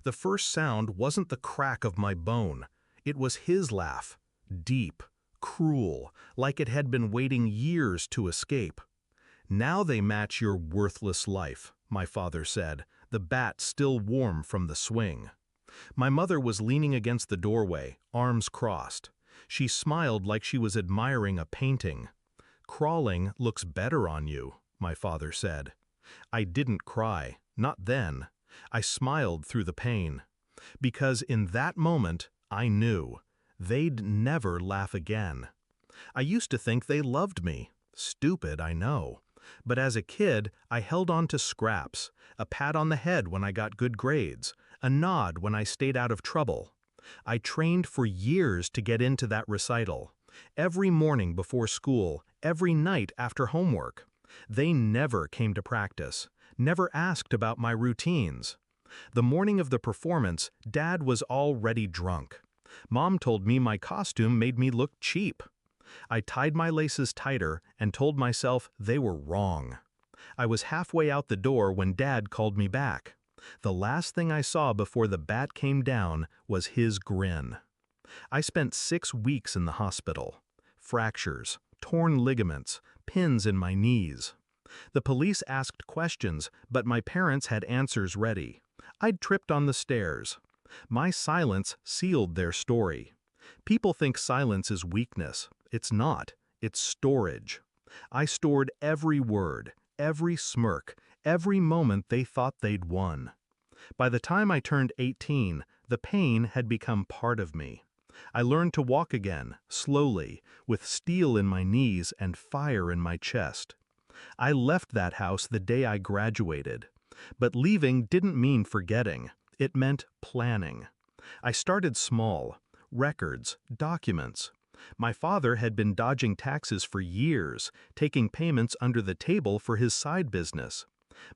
The first sound wasn't the crack of my bone. It was his laugh, deep, cruel, like it had been waiting years to escape. "Now they match your worthless life," my father said, the bat still warm from the swing. My mother was leaning against the doorway, arms crossed. She smiled like she was admiring a painting. "Crawling looks better on you," my father said. I didn't cry, not then. I smiled through the pain. Because in that moment, I knew they'd never laugh again. I used to think they loved me. Stupid, I know. But as a kid, I held on to scraps, a pat on the head when I got good grades, a nod when I stayed out of trouble. I trained for years to get into that recital. Every morning before school, every night after homework. They never came to practice, never asked about my routines. The morning of the performance, Dad was already drunk. Mom told me my costume made me look cheap. I tied my laces tighter and told myself they were wrong. I was halfway out the door when Dad called me back. The last thing I saw before the bat came down was his grin. I spent 6 weeks in the hospital. Fractures, torn ligaments, pins in my knees. The police asked questions, but my parents had answers ready. I'd tripped on the stairs. My silence sealed their story. People think silence is weakness. It's not. It's storage. I stored every word, every smirk, every moment they thought they'd won. By the time I turned 18, the pain had become part of me. I learned to walk again, slowly, with steel in my knees and fire in my chest. I left that house the day I graduated. But leaving didn't mean forgetting. It meant planning. I started small. Records, documents. My father had been dodging taxes for years, taking payments under the table for his side business.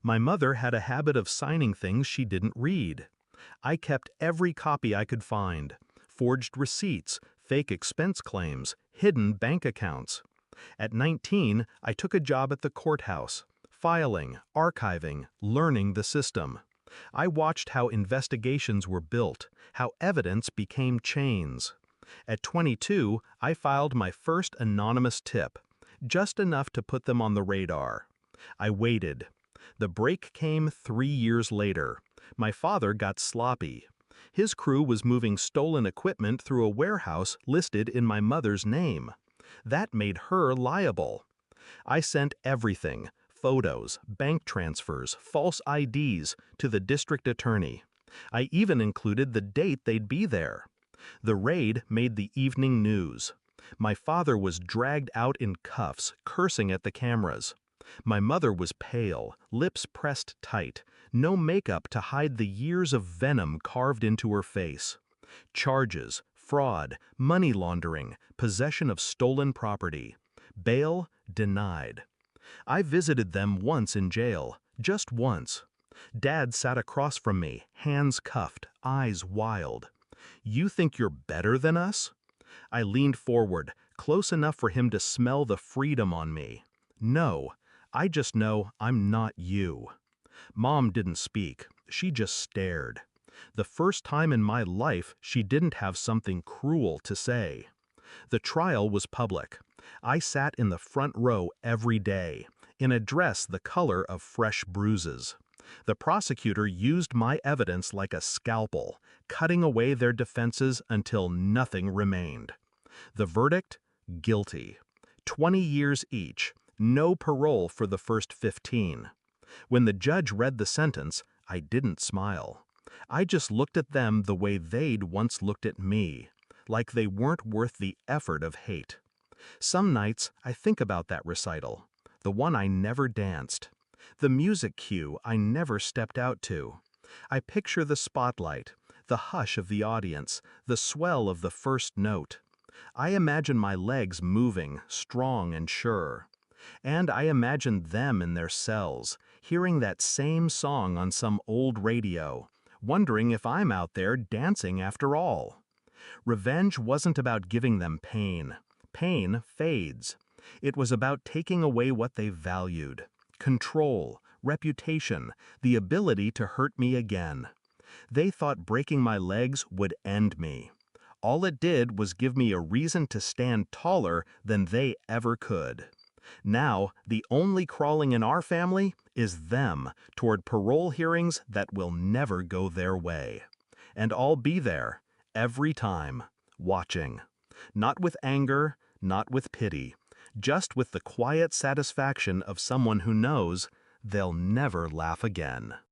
My mother had a habit of signing things she didn't read. I kept every copy I could find. Forged receipts, fake expense claims, hidden bank accounts. At 19, I took a job at the courthouse, filing, archiving, learning the system. I watched how investigations were built, how evidence became chains. At 22, I filed my first anonymous tip, just enough to put them on the radar. I waited. The break came 3 years later. My father got sloppy. His crew was moving stolen equipment through a warehouse listed in my mother's name. That made her liable. I sent everything, photos, bank transfers, false IDs, to the district attorney. I even included the date they'd be there. The raid made the evening news. My father was dragged out in cuffs, cursing at the cameras. My mother was pale, lips pressed tight, no makeup to hide the years of venom carved into her face. Charges, fraud, money laundering, possession of stolen property. Bail denied. I visited them once in jail, just once. Dad sat across from me, hands cuffed, eyes wild. "You think you're better than us?" I leaned forward, close enough for him to smell the freedom on me. "No, I just know I'm not you." Mom didn't speak. She just stared. The first time in my life she didn't have something cruel to say. The trial was public. I sat in the front row every day, in a dress the color of fresh bruises. The prosecutor used my evidence like a scalpel, cutting away their defenses until nothing remained. The verdict? Guilty. 20 years each. No parole for the first 15. When the judge read the sentence, I didn't smile. I just looked at them the way they'd once looked at me, like they weren't worth the effort of hate. Some nights I think about that recital, the one I never danced, the music cue I never stepped out to. I picture the spotlight, the hush of the audience, the swell of the first note. I imagine my legs moving, strong and sure. And I imagine them in their cells, hearing that same song on some old radio, wondering if I'm out there dancing after all. Revenge wasn't about giving them pain. Pain fades. It was about taking away what they valued: control, reputation, the ability to hurt me again. They thought breaking my legs would end me. All it did was give me a reason to stand taller than they ever could. Now, the only crawling in our family is them toward parole hearings that will never go their way. And I'll be there, every time, watching. Not with anger, not with pity, just with the quiet satisfaction of someone who knows they'll never laugh again.